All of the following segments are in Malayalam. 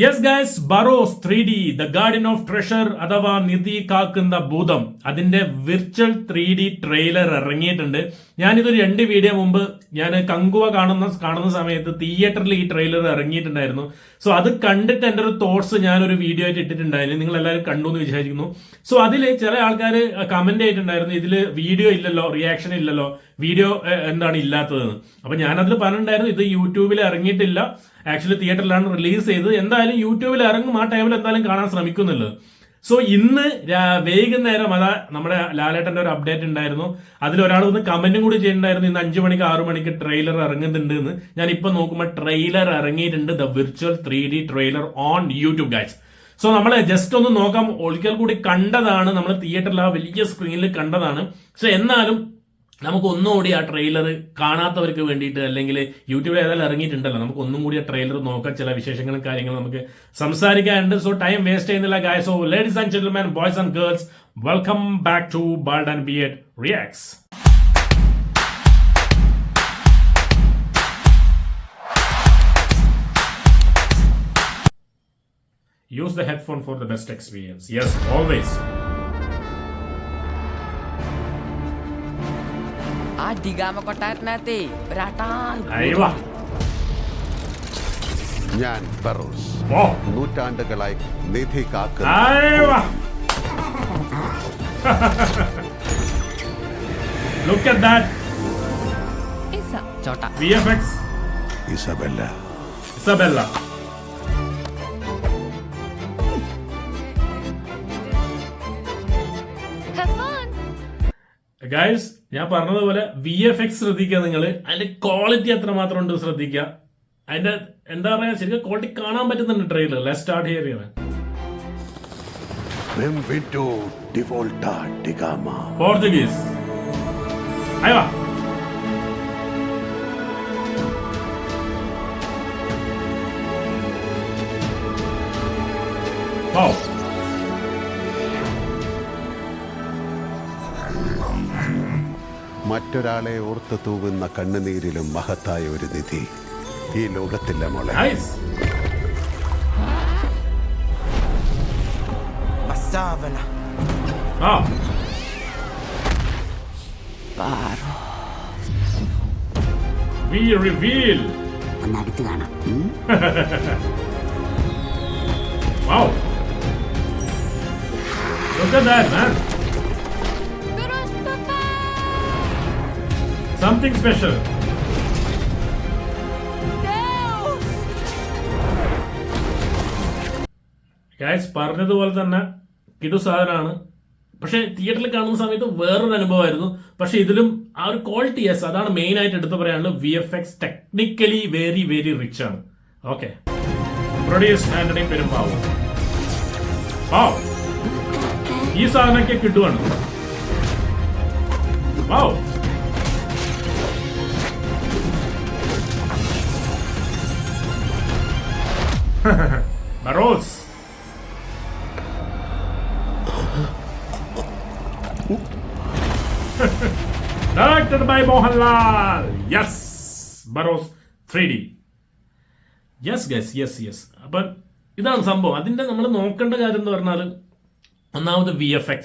Yes guys, Barroz 3D The Guardian of Treasure അഥവാ നിധി കാക്കുന്ന ഭൂതം അതിന്റെ വിർച്വൽ 3D ട്രെയിലർ ഇറങ്ങിയിട്ടുണ്ട്. ഞാനിതൊരു 2 വീഡിയോ മുമ്പ് ഞാൻ കങ്കുവ കാണുന്ന സമയത്ത് തിയേറ്ററിൽ ഈ ട്രെയിലർ ഇറങ്ങിയിട്ടുണ്ടായിരുന്നു. സോ അത് കണ്ടിട്ട് എൻ്റെ ഒരു തോട്ട്സ് ഞാനൊരു വീഡിയോ ആയിട്ട് ഇട്ടിട്ടുണ്ടായിരുന്നു. നിങ്ങൾ എല്ലാവരും കണ്ടു എന്ന് വിചാരിക്കുന്നു. സോ അതിൽ ചില ആൾക്കാർ കമന്റ് ആയിട്ടുണ്ടായിരുന്നു, ഇതിൽ വീഡിയോ ഇല്ലല്ലോ, റിയാക്ഷൻ ഇല്ലല്ലോ, വീഡിയോ എന്താണ് ഇല്ലാത്തതെന്ന്. അപ്പൊ ഞാനതിൽ പറഞ്ഞിട്ടുണ്ടായിരുന്നു, ഇത് യൂട്യൂബിൽ ഇറങ്ങിയിട്ടില്ല, ആക്ച്വലി തിയേറ്ററിലാണ് റിലീസ് ചെയ്തത്. എന്തായാലും യൂട്യൂബിൽ ഇറങ്ങും, ആ ടൈമിൽ എന്തായാലും കാണാൻ ശ്രമിക്കുന്നുള്ളത്. സോ ഇന്ന് വൈകുന്നേരം അതാ നമ്മുടെ ലാലേട്ടന്റെ ഒരു അപ്ഡേറ്റ് ഉണ്ടായിരുന്നു. അതിലൊരാൾ ഒന്ന് കമന്റും കൂടി ചെയ്യുന്നുണ്ടായിരുന്നു, ഇന്ന് 5 മണിക്ക് 6 മണിക്ക് ട്രെയിലർ ഇറങ്ങുന്നുണ്ട് എന്ന്. ഞാൻ ഇപ്പൊ നോക്കുമ്പോൾ ട്രെയിലർ ഇറങ്ങിയിട്ടുണ്ട്, the virtual 3D trailer on YouTube guys. So നമ്മൾ ജസ്റ്റ് ഒന്ന് നോക്കാം. ഒരിക്കൽ കൂടി കണ്ടതാണ്, നമ്മൾ തിയേറ്ററിൽ ആ വലിയ സ്ക്രീനിൽ കണ്ടതാണ്. പക്ഷെ എന്നാലും നമുക്ക് ഒന്നുകൂടി ആ ട്രെയിലർ കാണാത്തവർക്ക് വേണ്ടിയിട്ട്, അല്ലെങ്കിൽ യൂട്യൂബിൽ ഏതായാലും ഇറങ്ങിയിട്ടുണ്ടല്ലോ, നമുക്ക് ഒന്നും കൂടി ആ ട്രെയിലർ നോക്കാം. ചില വിശേഷങ്ങളും കാര്യങ്ങളും നമുക്ക് സംസാരിക്കാനുണ്ട്. സോ ടൈം വേസ്റ്റ് ചെയ്യുന്നില്ല guys. So ladies and gentlemen, boys and girls, welcome back to Bald and Beard Reacts. Use the headphone for the best experience. Yes, always. ആ ഡിഗാമ കൊട്ടാരത്തിനകത്തെ ഒരാട്ടാൻ. ഞാൻ ബറോസ്, നൂറ്റാണ്ടുകളായി നിധി കാക്കുന്ന. Look at that. Chotta VFX. Isabella. Guys, ഞാൻ പറഞ്ഞതുപോലെ VFX ശ്രദ്ധിക്കുക നിങ്ങൾ. അതിന്റെ ക്വാളിറ്റി എത്രമാത്രം ഉണ്ട് ശ്രദ്ധിക്കുക. അതിന്റെ എന്താ പറയാ, ശരിക്കും ക്വാളിറ്റി കാണാൻ പറ്റുന്നുണ്ട് trailer. Let's start here. Benvenuto di volta di Gama. Portuguese. അയ്യോ, wow. മറ്റൊരാളെ ഓർത്തു തൂവുന്ന കണ്ണുനീരിലും മഹത്തായ ഒരു നിധി ഈ ലോകത്തില്ല മോളെ. Nice. Ah. We reveal. അടുത്ത് കാണാം. Wow. Look at that, man. Something special. Guys, പറഞ്ഞതുപോലെ തന്നെ കിടു സാധനമാണ്. പക്ഷെ തിയേറ്ററിൽ കാണുന്ന സമയത്ത് വേറൊരു അനുഭവമായിരുന്നു. പക്ഷെ ഇതിലും ആ ഒരു ക്വാളിറ്റി, യെസ്, അതാണ് മെയിൻ ആയിട്ട് എടുത്തു പറയാനുള്ളത്. VFX technically very very rich ആണ്. Okay, produce Antony Perumbavoor. Wow, ഈ സാധനമൊക്കെ കിട്ടുവാണ്. വാവ്, Baros. Directed by Mohanlal. Yes, Baros 3D. Yes guys, yes. അപ്പം ഇതാണ് സംഭവം. അതിന്റെ നമ്മൾ നോക്കേണ്ട കാര്യം എന്ന് പറഞ്ഞാൽ, ഒന്നാമത് VFX,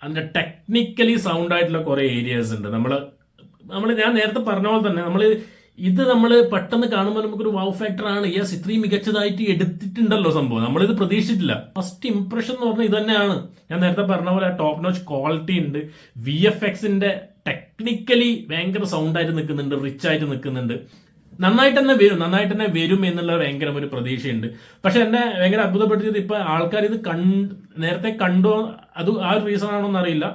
അതിന്റെ ടെക്നിക്കലി സൗണ്ട് ആയിട്ടുള്ള കുറെ ഏരിയാസ് ഉണ്ട്. ഞാൻ നേരത്തെ പറഞ്ഞ പോലെ തന്നെ നമ്മൾ പെട്ടെന്ന് കാണുമ്പോൾ നമുക്കൊരു വൗ ഫാക്ടർ ആണ്. യെസ്, ഇത്രയും മികച്ചതായിട്ട് എടുത്തിട്ടുണ്ടല്ലോ സംഭവം. നമ്മളിത് പ്രതീക്ഷിച്ചിട്ടില്ല. ഫസ്റ്റ് ഇംപ്രഷൻ എന്ന് പറഞ്ഞാൽ ഇത് തന്നെയാണ്. ഞാൻ നേരത്തെ പറഞ്ഞ പോലെ ടോപ്പ് നോച്ച് ക്വാളിറ്റി ഉണ്ട്. VFXന്റെ ടെക്നിക്കലി ഭയങ്കര സൗണ്ടായിട്ട് നിൽക്കുന്നുണ്ട്, റിച്ച് ആയിട്ട് നിൽക്കുന്നുണ്ട്. നന്നായിട്ട് തന്നെ വരും എന്നുള്ള ഭയങ്കര ഒരു പ്രതീക്ഷയുണ്ട്. പക്ഷെ എന്നെ ഭയങ്കര അത്ഭുതപ്പെടുത്തിയത്, ഇപ്പൊ ആൾക്കാർ ഇത് നേരത്തെ കണ്ടോ, അത് ആ ഒരു റീസൺ ആണോ എന്നറിയില്ല,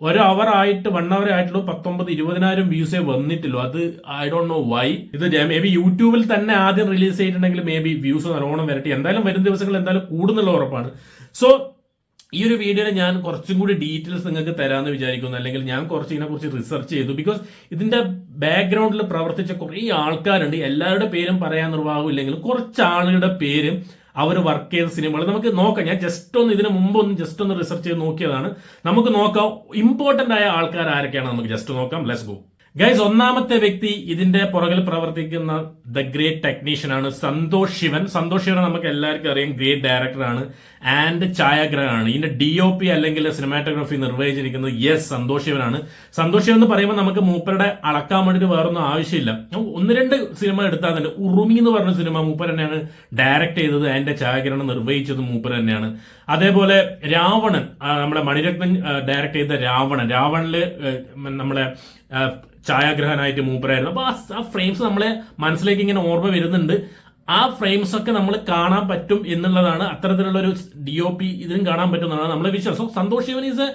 1 hour ആയിട്ട് 1 hour ആയിട്ടുള്ളൂ 19,000-20,000 വ്യൂസേ വന്നിട്ടുള്ളൂ. അത് ഐ ഡോണ്ട് നോ വൈ. ഇത് മേ ബി യൂട്യൂബിൽ തന്നെ ആദ്യം റിലീസ് ചെയ്തിട്ടുണ്ടെങ്കിൽ മേ ബി വ്യൂസ് നല്ലോണം വരട്ടെ. എന്തായാലും വരും ദിവസങ്ങൾ എന്തായാലും കൂടുന്നുള്ള ഉറപ്പാണ്. സോ ഈ ഒരു വീഡിയോയിൽ ഞാൻ കുറച്ചും കൂടി ഡീറ്റെയിൽസ് നിങ്ങൾക്ക് തരാമെന്ന് വിചാരിക്കുന്നു. അല്ലെങ്കിൽ ഞാൻ ഇതിനെക്കുറിച്ച് റിസർച്ച് ചെയ്തു. ബിക്കോസ് ഇതിന്റെ ബാക്ക്ഗ്രൗണ്ടിൽ പ്രവർത്തിച്ച കുറേ ആൾക്കാരുണ്ട്. എല്ലാവരുടെ പേരും പറയാൻ നിർവാഹമില്ലെങ്കിലും കുറച്ച് ആളുകളുടെ പേരും അവർ വർക്ക് ചെയ്ത സിനിമകൾ നമുക്ക് നോക്കാം. ഞാൻ ഇതിനു മുമ്പ് ഒന്ന് റിസർച്ച് ചെയ്ത് നോക്കിയതാണ്. നമുക്ക് നോക്കാം ഇമ്പോർട്ടന്റ് ആയ ആൾക്കാർ ആരൊക്കെയാണ്. നമുക്ക് ജസ്റ്റ് നോക്കാം. Let's go guys. ഒന്നാമത്തെ വ്യക്തി, ഇതിന്റെ പുറകിൽ പ്രവർത്തിക്കുന്ന ദ ഗ്രേറ്റ് ടെക്നീഷ്യൻ ആണ് സന്തോഷ് ശിവൻ. സന്തോഷ് ശിവൻ നമുക്ക് എല്ലാവർക്കും അറിയാം, ഗ്രേറ്റ് ഡയറക്ടറാണ് ആൻഡ് ഛായാഗ്രഹനാണ്. ഇതിന്റെ DOP അല്ലെങ്കിൽ സിനിമാറ്റോഗ്രാഫി നിർവഹിച്ചിരിക്കുന്നത് സന്തോഷ് ശിവനാണ്. സന്തോഷ് ശിവൻ എന്ന് പറയുമ്പോൾ നമുക്ക് മൂപ്പരുടെ അളക്കാൻ വേണ്ടിയിട്ട് വേറൊന്നും ആവശ്യമില്ല. 1-2 സിനിമ എടുത്താൽ തന്നെ ഉറുമി എന്ന് പറഞ്ഞ സിനിമ മൂപ്പർ തന്നെയാണ് ഡയറക്ട് ചെയ്തത്, അതിന്റെ ഛായാഗ്രഹണം നിർവഹിച്ചത് മൂപ്പർ തന്നെയാണ്. അതേപോലെ രാവണൻ, നമ്മുടെ മണിരത്നൻ ഡയറക്ട് ചെയ്ത രാവണനില് നമ്മളെ ഛായാഗ്രഹനായിട്ട് മൂപ്പരായിരുന്നു. അപ്പൊ ആ ഫ്രെയിംസ് നമ്മളെ മനസ്സിലേക്ക് ഇങ്ങനെ ഓർമ്മ വരുന്നുണ്ട്. ആ ഫ്രെയിംസ് ഒക്കെ നമ്മൾ കാണാൻ പറ്റും എന്നുള്ളതാണ്, അത്തരത്തിലുള്ള ഒരു DOP ഇതിനും കാണാൻ പറ്റും എന്നാണ് നമ്മളെ വിശ്വാസം. സന്തോഷ് ശിവൻ ഈസ്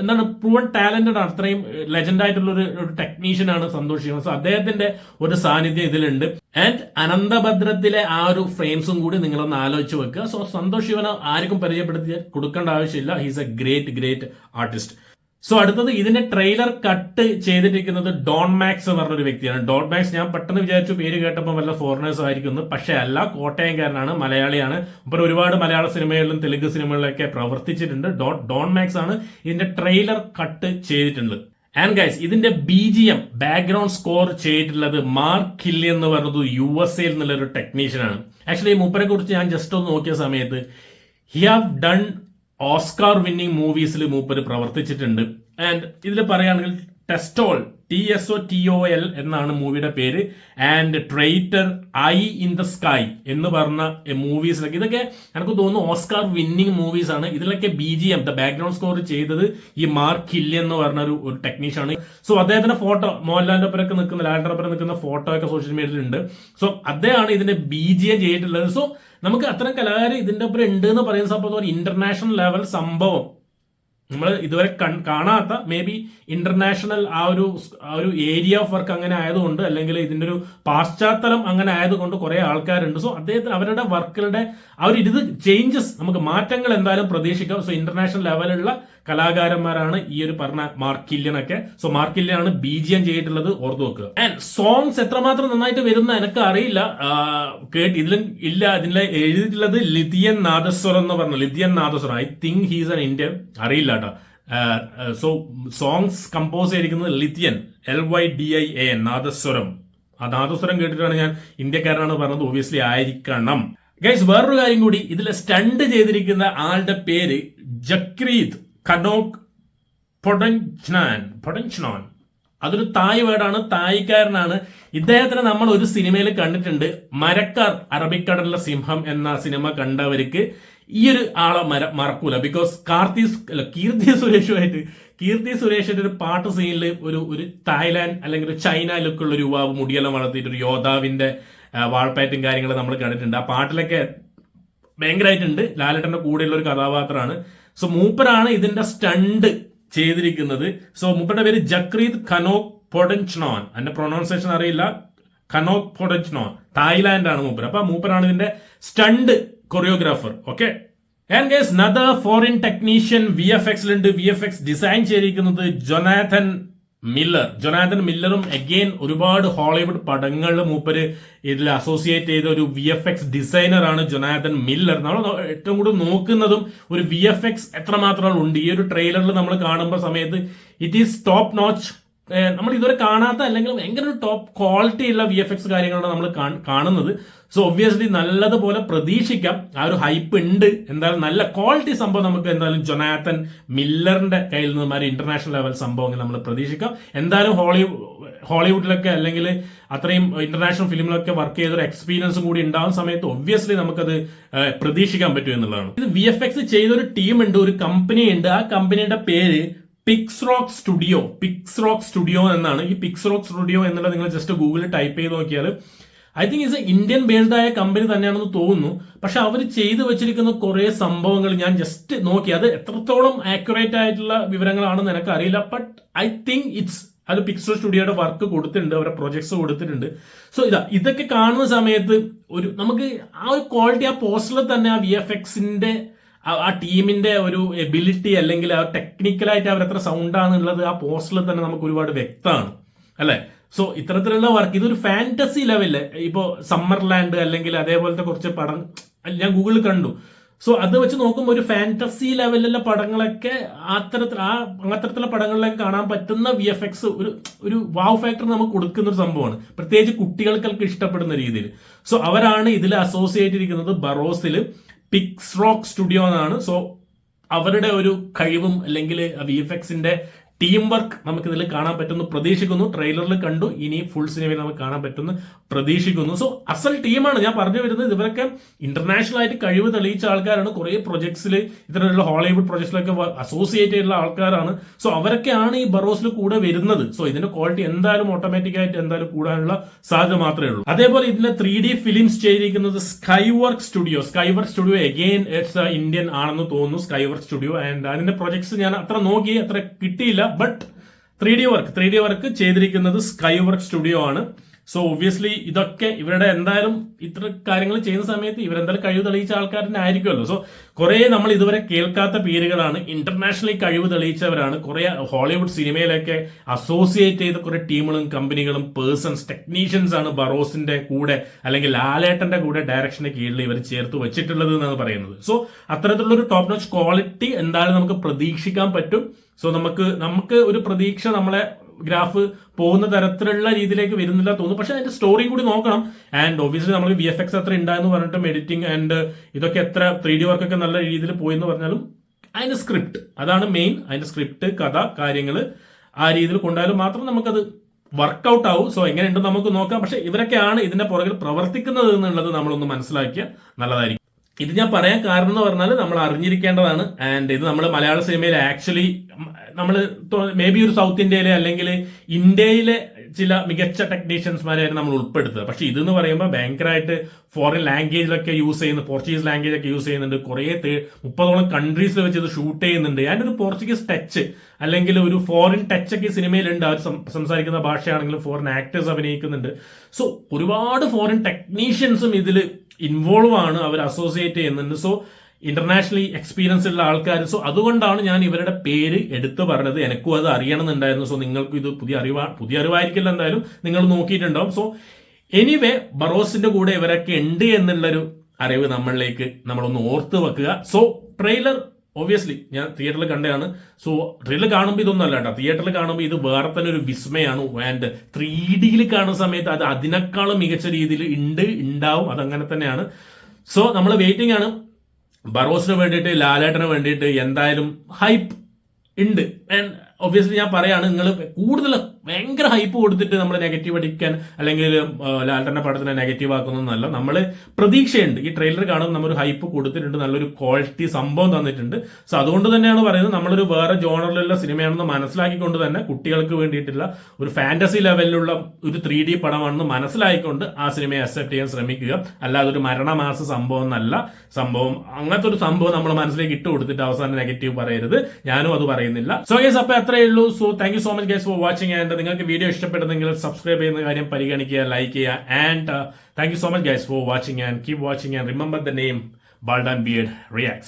എന്താണ് പ്രൂവൺ ടാലന്റഡ് ആണ്, അത്രയും ലെജൻഡ് ആയിട്ടുള്ള ഒരു ടെക്നീഷ്യൻ ആണ് സന്തോഷ് ശിവൻ. സോ അദ്ദേഹത്തിന്റെ ഒരു സാന്നിധ്യം ഇതിലുണ്ട്. ആൻഡ് അനന്തഭദ്രത്തിലെ ആ ഒരു ഫ്രെയിംസും കൂടി നിങ്ങളൊന്ന് ആലോചിച്ച് വെക്കുക. സോ സന്തോഷ് ശിവനെ ആർക്കും പരിചയപ്പെടുത്തി കൊടുക്കേണ്ട ആവശ്യമില്ല. He's A great artist. So അടുത്തത് ഇതിന്റെ ട്രെയിലർ കട്ട് ചെയ്തിരിക്കുന്നത് ഡോൺ മാക്സ് എന്ന് പറഞ്ഞൊരു വ്യക്തിയാണ്. ഡോൺ മാക്സ് ഞാൻ പെട്ടെന്ന് വിചാരിച്ചു പേര് കേട്ടപ്പോൾ വല്ല ഫോറിനേഴ്സ് ആയിരിക്കുന്നു, പക്ഷെ അല്ല, കോട്ടയംകാരനാണ്, മലയാളിയാണ്. ഇപ്പോൾ ഒരുപാട് മലയാള സിനിമകളിലും തെലുങ്ക് സിനിമകളിലൊക്കെ പ്രവർത്തിച്ചിട്ടുണ്ട്. ഡോൺ മാക്സ് ആണ് ഇതിന്റെ ട്രെയിലർ കട്ട് ചെയ്തിട്ടുള്ളത്. ആൻഡ് ഗൈസ്, ഇതിന്റെ BGM ബാക്ക്ഗ്രൗണ്ട് സ്കോർ ചെയ്തിട്ടുള്ളത് മാർക്ക് കില്ലി എന്ന് പറഞ്ഞത് USA എന്നുള്ള ഒരു ടെക്നീഷ്യനാണ്. ആക്ച്വലി മൂപ്പരെ കുറിച്ച് ഞാൻ ജസ്റ്റ് ഒന്ന് നോക്കിയ സമയത്ത് he have done Oscar winning മൂവീസിൽ മൂപ്പര് പ്രവർത്തിച്ചിട്ടുണ്ട്. ആൻഡ് ഇതിൽ പറയുകയാണെങ്കിൽ ടെസ്റ്റോൾ TSOTOL എന്നാണ് മൂവിയുടെ പേര്. And ട്രൈറ്റർ I in the sky എന്ന് പറഞ്ഞ മൂവീസിലൊക്കെ, ഇതൊക്കെ എനിക്ക് തോന്നുന്നു ഓസ്കാർ വിന്നിംഗ് മൂവീസ് ആണ്. ഇതിലൊക്കെ BGM ദ ബാക്ക്ഗ്രൗണ്ട് സ്കോർ ചെയ്തത് ഈ മാർക്ക് കില്ലി എന്ന് പറഞ്ഞ ഒരു ടെക്നീഷ്യനാണ്. സോ അദ്ദേഹത്തിന്റെ ഫോട്ടോ, മോഹൻലാലിന്റെ ഒപ്പരൊക്കെ നിൽക്കുന്ന, ലാലിന്റെ ഒപ്പരം നിൽക്കുന്ന ഫോട്ടോ ഒക്കെ സോഷ്യൽ മീഡിയയിലുണ്ട്. സോ അദ്ദേഹമാണ് ഇതിന്റെ BGM ചെയ്തിട്ടുള്ളത്. സോ നമുക്ക് അത്തരം കലാകാരൻ ഇതിന്റെ ഒപ്പം ഉണ്ട് എന്ന് പറയുന്ന സംഭവം ഇന്റർനാഷണൽ ലെവൽ സംഭവം, നമ്മൾ ഇതുവരെ കാണാത്ത മേ ബി ഇന്റർനാഷണൽ ആ ഒരു ഏരിയ ഓഫ് വർക്ക് അങ്ങനെ ആയതുകൊണ്ട്, അല്ലെങ്കിൽ ഇതിന്റെ ഒരു പാശ്ചാത്തലം അങ്ങനെ ആയതുകൊണ്ട് കുറെ ആൾക്കാരുണ്ട്. സോ അദ്ദേഹത്തിന് അവരുടെ വർക്കുകളുടെ ആ ഒരു ഇത് ചേഞ്ചസ്, നമുക്ക് മാറ്റങ്ങൾ എന്തായാലും പ്രതീക്ഷിക്കാം. സോ ഇന്റർനാഷണൽ ലെവലുള്ള കലാകാരന്മാരാണ് ഈ ഒരു പറഞ്ഞ മാർക്ക് കില്ലിയനൊക്കെ. സോ മാർക്ക് കില്ലിയാണ് BGM ചെയ്തിട്ടുള്ളത്, ഓർത്തു വെക്കുക. ആൻഡ് സോങ്സ് എത്രമാത്രം നന്നായിട്ട് വരുന്ന എനിക്ക് അറിയില്ല, ഇതിലും ഇല്ല. ഇതിൽ എഴുതിയിട്ടുള്ളത് ലിതിയൻ നാദസ്വരം എന്ന് പറഞ്ഞു. Lydian Nadhaswaram, I think he's an Indian, അറിയില്ല കേട്ടോ. സോ സോങ്സ് കമ്പോസ് ചെയ്തിരിക്കുന്നത് ലിതിയൻ, LYDIAN, നാദസ്വരം. ആ നാദസ്വരം കേട്ടിട്ടാണ് ഞാൻ ഇന്ത്യക്കാരനാണ് പറഞ്ഞത്, ഒബ്വിയസ്ലി ആയിരിക്കണം. ഗൈസ്, വേറൊരു കാര്യം കൂടി, ഇതിൽ സ്റ്റണ്ട് ചെയ്തിരിക്കുന്ന ആളുടെ പേര് ജക്രീത് കനോക് പൊഡൻച്ച്നോൻ. അതൊരു തായ് വേർഡാണ്, തായ്ക്കാരനാണ്. ഇദ്ദേഹത്തിനെ നമ്മൾ ഒരു സിനിമയിൽ കണ്ടിട്ടുണ്ട്, മരക്കാർ അറബിക്കടലിലെ സിംഹം എന്ന സിനിമ കണ്ടവർക്ക് ഈ ഒരു ആളെ മറക്കൂല. ബിക്കോസ് കീർത്തി സുരേഷിന്റെ ഒരു പാട്ട് സീനിൽ ഒരു തായ്ലാൻഡ് അല്ലെങ്കിൽ ഒരു ചൈന ലുക്കുള്ള ഒരു യുവാവ് മുടിയെല്ലാം വളർത്തിയിട്ട് ഒരു യോദ്ധാവിന്റെ വാൾപ്പാറ്റും കാര്യങ്ങളും നമ്മൾ കണ്ടിട്ടുണ്ട്. ആ പാട്ടിലൊക്കെ ഭയങ്കരമായിട്ടുണ്ട്. ലാലേട്ടന്റെ കൂടെയുള്ള ഒരു കഥാപാത്രമാണ്. സോ മൂപ്പരാണ് ഇതിന്റെ സ്റ്റണ്ട് ചെയ്തിരിക്കുന്നത്. സോ മൂപ്പരുടെ പേര് ജക്രീത് കനോക് പൊഡൻച്ച്നോൻ. അതിന്റെ പ്രൊനൗൺസിയേഷൻ അറിയില്ല. കനോക് പൊഡൻച്ച്നോൻ, തായ്ലാൻഡ് ആണ് മൂപ്പർ. അപ്പൊ മൂപ്പരാണ് ഇതിന്റെ stunt choreographer. Okay. And guys, another foreign technician VFX-ലുണ്ട്. VFX ഡിസൈൻ ചെയ്തിരിക്കുന്നത് ജൊനാഥൻ മില്ലറും അഗെയിൻ ഒരുപാട് ഹോളിവുഡ് പടങ്ങളിൽ മൂപ്പര് ഇതിൽ അസോസിയേറ്റ് ചെയ്ത ഒരു VFX ഡിസൈനർ ആണ് ജൊനാഥൻ മില്ലർ. നമ്മൾ ഏറ്റവും കൂടുതൽ നോക്കുന്നതും ഒരു VFX എത്രമാത്രം ഉണ്ട്. ഈ ഒരു ട്രെയിലറിൽ നമ്മൾ കാണുമ്പോൾ സമയത്ത് ഇറ്റ് ഈസ് ടോപ്പ് നോച്ച്. നമ്മൾ ഇതുവരെ കാണാത്ത അല്ലെങ്കിൽ ഭയങ്കര ഒരു ടോപ്പ് ക്വാളിറ്റി ഉള്ള VFX കാര്യങ്ങളാണ് നമ്മൾ കാണുന്നത്. സോ ഒബ്വിയസ്ലി നല്ലതുപോലെ പ്രതീക്ഷിക്കാം. ആ ഒരു ഹൈപ്പ് ഉണ്ട്. എന്തായാലും നല്ല ക്വാളിറ്റി സംഭവം നമുക്ക് എന്തായാലും ജൊനാഥൻ മില്ലറിന്റെ കയ്യിൽ നിന്ന് ഇന്റർനാഷണൽ ലെവൽ സംഭവങ്ങൾ നമ്മൾ പ്രതീക്ഷിക്കാം. എന്തായാലും ഹോളിവുഡിലൊക്കെ അല്ലെങ്കിൽ അത്രയും ഇന്റർനാഷണൽ ഫിലിമിലൊക്കെ വർക്ക് ചെയ്തൊരു എക്സ്പീരിയൻസും കൂടി ഉണ്ടാകുന്ന സമയത്ത് ഒബ്വിയസ്ലി നമുക്കത് പ്രതീക്ഷിക്കാൻ പറ്റും എന്നുള്ളതാണ്. ഇത് VFX ചെയ്തൊരു ടീമുണ്ട്, ഒരു കമ്പനി ഉണ്ട്. ആ കമ്പനിയുടെ പേര് പിക്സ്റോക്ക് സ്റ്റുഡിയോ എന്നാണ്. ഈ പിക്സ്റോക്ക് സ്റ്റുഡിയോ എന്നുള്ളത് നിങ്ങൾ ജസ്റ്റ് ഗൂഗിളിൽ ടൈപ്പ് ചെയ്ത് നോക്കിയാൽ I think it's Indian based ആയ കമ്പനി തന്നെയാണെന്ന് തോന്നുന്നു. പക്ഷെ അവർ ചെയ്തു വെച്ചിരിക്കുന്ന കുറെ സംഭവങ്ങൾ ഞാൻ ജസ്റ്റ് നോക്കി, അത് എത്രത്തോളം ആക്യുറേറ്റ് ആയിട്ടുള്ള വിവരങ്ങളാണെന്ന് എനിക്ക് അറിയില്ല. ബട്ട് ഐ തിങ്ക് അത് പിക്സ്റോ സ്റ്റുഡിയോയുടെ വർക്ക് കൊടുത്തിട്ടുണ്ട്, അവരുടെ പ്രൊജക്ട്സ് കൊടുത്തിട്ടുണ്ട്. സോ ഇതൊക്കെ കാണുന്ന സമയത്ത് നമുക്ക് ആ ഒരു ക്വാളിറ്റി, ആ പോസ്റ്ററിൽ തന്നെ ആ VFX-ന്റെ ആ ടീമിന്റെ ഒരു എബിലിറ്റി അല്ലെങ്കിൽ ആ ടെക്നിക്കലായിട്ട് അവരെത്ര സൗണ്ടാണെന്നുള്ളത് ആ പോസ്റ്ററിൽ തന്നെ നമുക്ക് ഒരുപാട് വ്യക്തമാണ്, അല്ലെ? സോ ഇത്തരത്തിലുള്ള വർക്ക്, ഇതൊരു ഫാന്റസി ലെവലില്, ഇപ്പോ സമ്മർലാൻഡ് അല്ലെങ്കിൽ അതേപോലത്തെ കുറച്ച് പടം ഞാൻ ഗൂഗിളിൽ കണ്ടു. സോ അത് വെച്ച് നോക്കുമ്പോൾ ഒരു ഫാന്റസി ലെവലിലുള്ള പടങ്ങളൊക്കെ അത്തരത്തിലുള്ള പടങ്ങളിലൊക്കെ കാണാൻ പറ്റുന്ന VFX ഒരു വാവ് ഫാക്ടർ നമുക്ക് കൊടുക്കുന്ന ഒരു സംഭവമാണ്, പ്രത്യേകിച്ച് കുട്ടികൾക്കൊക്കെ ഇഷ്ടപ്പെടുന്ന രീതിയിൽ. സോ അവരാണ് ഇതിൽ അസോസിയേറ്റ് ഇരിക്കുന്നത് ബറോസിൽ പിക്സ് റോക്ക് സ്റ്റുഡിയോ എന്നാണ്. സോ അവരുടെ ഒരു കഴിവും അല്ലെങ്കിൽ VFXന്റെ ടീം വർക്ക് നമുക്ക് ഇതിൽ കാണാൻ പറ്റുമെന്ന് പ്രതീക്ഷിക്കുന്നു. ട്രെയിലറിൽ കണ്ടു, ഇനി ഫുൾ സിനിമയിൽ നമുക്ക് കാണാൻ പറ്റുമെന്ന് പ്രതീക്ഷിക്കുന്നു. സോ അസൽ ടീമാണ് ഞാൻ പറഞ്ഞു വരുന്നത്. ഇവരൊക്കെ ഇന്റർനാഷണൽ ആയിട്ട് കഴിവ് തെളിയിച്ച ആൾക്കാരാണ്. കുറെ പ്രൊജക്ട്സിൽ ഇത്തരത്തിലുള്ള ഹോളിവുഡ് പ്രൊജക്ട്സിലൊക്കെ അസോസിയേറ്റ് ചെയ്തിട്ടുള്ള ആൾക്കാരാണ്. സോ അവരൊക്കെയാണ് ഈ ബറോസിൽ കൂടെ വരുന്നത്. സോ ഇതിന്റെ ക്വാളിറ്റി എന്തായാലും ഓട്ടോമാറ്റിക് ആയിട്ട് എന്തായാലും കൂടാനുള്ള സാധ്യത മാത്രമേ ഉള്ളൂ. അതേപോലെ ഇതിന്റെ 3D ഫിലിംസ് ചെയ്തിരിക്കുന്നത് സ്കൈവർക്ക് സ്റ്റുഡിയോ അഗെയിൻ ഇറ്റ്സ് ഇന്ത്യൻ ആണെന്ന് തോന്നുന്നു, സ്കൈവർക്ക് സ്റ്റുഡിയോ. ആൻഡ് അതിന്റെ പ്രൊജക്ട്സ് ഞാൻ അത്ര നോക്കി, അത്ര കിട്ടിയില്ല. ബട്ട് 3D വർക്ക് ചെയ്തിരിക്കുന്നത് സ്കൈവർക്ക് സ്റ്റുഡിയോ ആണ്. സോ ഒബ്വിയസ്ലി ഇതൊക്കെ ഇവരുടെ എന്തായാലും ഇത്ര കാര്യങ്ങൾ ചെയ്യുന്ന സമയത്ത് ഇവരെന്തായാലും കഴിവ് തെളിയിച്ച ആൾക്കാരുടെ ആയിരിക്കുമല്ലോ. സോ കുറെ നമ്മൾ ഇതുവരെ കേൾക്കാത്ത പേരുകളാണ്, ഇന്റർനാഷണലി കഴിവ് തെളിയിച്ചവരാണ്. കുറെ ഹോളിവുഡ് സിനിമയിലൊക്കെ അസോസിയേറ്റ് ചെയ്ത കുറെ ടീമുകളും കമ്പനികളും പേഴ്സൺസ് ടെക്നീഷ്യൻസ് ആണ് ബറോസിന്റെ കൂടെ അല്ലെങ്കിൽ ലാലേട്ടന്റെ കൂടെ ഡയറക്ഷന്റെ കീഴിൽ ഇവർ ചേർത്ത് വെച്ചിട്ടുള്ളത് എന്നാണ് പറയുന്നത്. സോ അത്തരത്തിലുള്ള ഒരു ടോപ്പ് നോച്ച് ക്വാളിറ്റി എന്തായാലും നമുക്ക് പ്രതീക്ഷിക്കാൻ പറ്റും. സോ നമുക്ക് ഒരു പ്രതീക്ഷ നമ്മളെ ഗ്രാഫ് പോകുന്ന തരത്തിലുള്ള രീതിയിലേക്ക് വരുന്നില്ല തോന്നുന്നു. പക്ഷെ അതിന്റെ സ്റ്റോറിയും കൂടി നോക്കണം. ആൻഡ് ഒബ്വിയസ്ലി നമ്മൾ VFX എത്ര ഉണ്ടായെന്ന് പറഞ്ഞിട്ടും എഡിറ്റിംഗ് ആൻഡ് ഇതൊക്കെ എത്ര 3D വർക്കൊക്കെ നല്ല രീതിയിൽ പോയി എന്ന് പറഞ്ഞാലും അതിന്റെ സ്ക്രിപ്റ്റ് അതാണ് മെയിൻ. അതിന്റെ സ്ക്രിപ്റ്റ്, കഥ, കാര്യങ്ങൾ ആ രീതിയിൽ കൊണ്ടായാലും മാത്രം നമുക്കത് വർക്കൗട്ട് ആവും. സോ എങ്ങനെയുണ്ടെന്ന് നമുക്ക് നോക്കാം. പക്ഷെ ഇവരൊക്കെയാണ് ഇതിന്റെ പുറകിൽ പ്രവർത്തിക്കുന്നത് എന്നുള്ളത് നമ്മളൊന്ന് മനസ്സിലാക്കിയാൽ നല്ലതായിരിക്കും. ഇത് ഞാൻ പറയാൻ കാരണം എന്ന് പറഞ്ഞാൽ നമ്മൾ അറിഞ്ഞിരിക്കേണ്ടതാണ്. ആൻഡ് ഇത് നമ്മൾ മലയാള സിനിമയിൽ ആക്ച്വലി നമ്മൾ മേ ബി ഒരു സൗത്ത് ഇന്ത്യയിലെ അല്ലെങ്കിൽ ഇന്ത്യയിലെ ചില മികച്ച ടെക്നീഷ്യൻസ്മാരെയായിരുന്നു നമ്മൾ ഉൾപ്പെടുത്തുക. പക്ഷെ ഇതെന്ന് പറയുമ്പോൾ ഭയങ്കരമായിട്ട് ഫോറിൻ ലാംഗ്വേജിലൊക്കെ യൂസ് ചെയ്യുന്ന പോർച്ചുഗീസ് ലാംഗ്വേജ് ഒക്കെ യൂസ് ചെയ്യുന്നുണ്ട്. കുറേ 30ഓളം കൺട്രീസിൽ വെച്ച് ഇത് ഷൂട്ട് ചെയ്യുന്നുണ്ട്. അതിൻ്റെ ഒരു പോർച്ചുഗീസ് ടച്ച് അല്ലെങ്കിൽ ഒരു ഫോറിൻ ടച്ച് ഒക്കെ ഈ സിനിമയിലുണ്ട്. അവർ സംസാരിക്കുന്ന ഭാഷയാണെങ്കിലും ഫോറിൻ ആക്ടേഴ്സ് അഭിനയിക്കുന്നുണ്ട്. സോ ഒരുപാട് ഫോറിൻ ടെക്നീഷ്യൻസും ഇതിൽ ഇൻവോൾവ് ആണ്, അവർ അസോസിയേറ്റ് ചെയ്യുന്നുണ്ട്. സോ ഇന്റർനാഷണലി എക്സ്പീരിയൻസ് ഉള്ള ആൾക്കാർ. സോ അതുകൊണ്ടാണ് ഞാൻ ഇവരുടെ പേര് എടുത്തു പറഞ്ഞത്. എനിക്കും അത് അറിയണമെന്നുണ്ടായിരുന്നു. സോ നിങ്ങൾക്ക് ഇത് പുതിയ അറിവായിരിക്കില്ല, എന്തായാലും നിങ്ങൾ നോക്കിയിട്ടുണ്ടാവും. സോ എനിവേ ബറോസിന്റെ കൂടെ ഇവരൊക്കെ ഉണ്ട് എന്നുള്ളൊരു അറിവ് നമ്മളൊന്ന് ഓർത്ത് വെക്കുക. സോ ട്രെയിലർ ഒബ്വിയസ്ലി ഞാൻ തിയേറ്ററിൽ കണ്ടതാണ്. സോ ട്രെയിലർ കാണുമ്പോൾ ഇതൊന്നും അല്ല കേട്ടോ, തിയേറ്ററിൽ കാണുമ്പോൾ ഇത് വേറെ തന്നെ ഒരു വിസ്മയാണ്. ആൻഡ് 3Dയിൽ കാണുന്ന സമയത്ത് അത് അതിനേക്കാളും മികച്ച രീതിയിൽ ഉണ്ടാവും. അതങ്ങനെ തന്നെയാണ്. സോ നമ്മൾ വെയിറ്റിംഗ് ആണ്. ബറോസിന് വേണ്ടിയിട്ട്, ലാലേട്ടന് വേണ്ടിയിട്ട് എന്തായാലും ഹൈപ്പ് ഉണ്ട്. ആൻഡ് ഒബ്വിയസ്ലി ഞാൻ പറയാണ്, നിങ്ങൾ കൂടുതൽ ഭയങ്കര ഹൈപ്പ് കൊടുത്തിട്ട് നമ്മൾ നെഗറ്റീവ് അടിക്കാൻ അല്ലെങ്കിൽ ലാലേട്ടന്റെ പടത്തിനെ നെഗറ്റീവ് ആക്കുന്നൊന്നല്ല. നമ്മൾ പ്രതീക്ഷയുണ്ട്. ഈ ട്രെയിലർ കാണുമ്പോൾ നമ്മളൊരു ഹൈപ്പ് കൊടുത്തിട്ടുണ്ട്, നല്ലൊരു ക്വാളിറ്റി സംഭവം തന്നിട്ടുണ്ട്. സോ അതുകൊണ്ട് തന്നെയാണ് പറയുന്നത്, നമ്മളൊരു വേറെ ജോണറിലുള്ള സിനിമയാണെന്ന് മനസ്സിലാക്കിക്കൊണ്ട് തന്നെ കുട്ടികൾക്ക് വേണ്ടിയിട്ടുള്ള ഒരു ഫാന്റസി ലെവലിലുള്ള ഒരു 3D പടമാണെന്ന് മനസ്സിലാക്കിക്കൊണ്ട് ആ സിനിമയെ അക്സെപ്റ്റ് ചെയ്യാൻ ശ്രമിക്കുക. അല്ലാതെ ഒരു മരണമാസ സംഭവം എന്നല്ല സംഭവം. അങ്ങനത്തെ ഒരു സംഭവം നമ്മൾ മനസ്സിലേക്ക് ഇട്ട് കൊടുത്തിട്ട് അവസാനം നെഗറ്റീവ് പറയരുത്. ഞാനും അത് പറയുന്നില്ല. സോ ഗൈസ്, അപ്പൊ അത്രയേ ഉള്ളൂ. So thank you so much guys for watching. And നിങ്ങൾക്ക് വീഡിയോ ഇഷ്ടപ്പെടുന്നെങ്കിൽ സബ്സ്ക്രൈബ് ചെയ്യുന്ന കാര്യം പരിഗണിക്കുക, ലൈക്ക് ചെയ്യുക. And thank you so much guys for watching and keep watching. And remember the name bald and Beard reacts.